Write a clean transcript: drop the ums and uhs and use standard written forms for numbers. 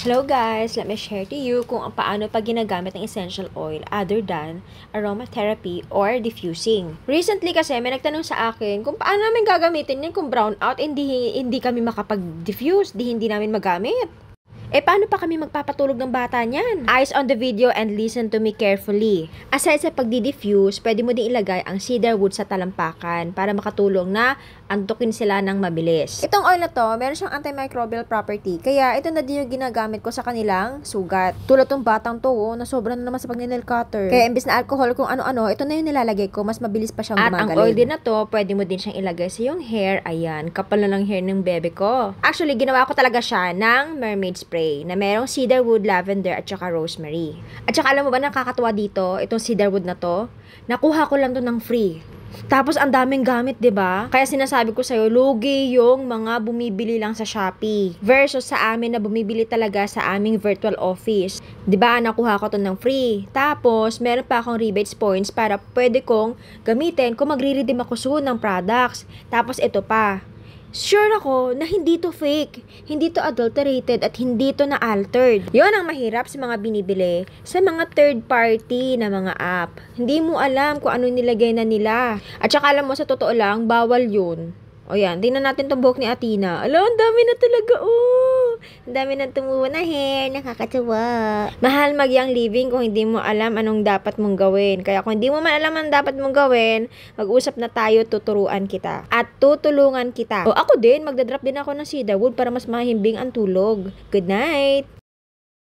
Hello guys! Let me share to you kung paano pa ginagamit ng essential oil other than aromatherapy or diffusing. Recently kasi may nagtanong sa akin kung paano namin gagamitin yan kung brown out, hindi kami makapag-diffuse, hindi namin magamit. Paano pa kami magpapatulog ng bata niyan? Eyes on the video and listen to me carefully. Aside sa pagdi-diffuse, pwede mo din ilagay ang cedarwood sa talampakan para makatulong na antukin sila ng mabilis. Itong oil na to, meron siyang antimicrobial property, kaya ito na din yung ginagamit ko sa kanilang sugat. Tulad tong batang to, na sobrang na naman sa pag-nail cutter. Kaya imbis na alcohol kung ano-ano, ito na yung nilalagay ko, mas mabilis pa siyang gumagaling. At ang oil din na to, pwede mo din siyang ilagay sa yung hair. Ayan, kapal na ng hair ng bebe ko. Actually, ginawa ko talaga siya ng mermaid spray na merong cedarwood, lavender, at saka rosemary. At saka alam mo ba, nakakatuwa dito, itong cedarwood na to, nakuha ko lang to ng free. Tapos ang daming gamit, 'di ba? Kaya sinasabi ko sa'yo, lugi yung mga bumibili lang sa Shopee versus sa amin na bumibili talaga sa aming virtual office. 'Di ba? Nakuha ko to ng free. Tapos meron pa akong rebates points para pwede kong gamitin kung magre-redeem ako soon ng products. Tapos ito pa. Sure ako na hindi to fake, hindi to adulterated, at hindi to na-altered. Yon ang mahirap sa mga binibili sa mga third party na mga app. Hindi mo alam kung ano nilagay na nila. At saka alam mo, sa totoo lang, bawal yun. O yan, tingnan natin itong buhok ni Athena. Alam, ang dami na talaga, oh! Ang dami na tumuwa na hair, nakakatuwa. Mahal mag-young living kung hindi mo alam anong dapat mong gawin. Kaya kung hindi mo man alam anong dapat mong gawin, mag-usap na tayo, tuturuan kita. At tutulungan kita. O ako din, magdadrop din ako ng cedarwood para mas mahimbing ang tulog. Good night!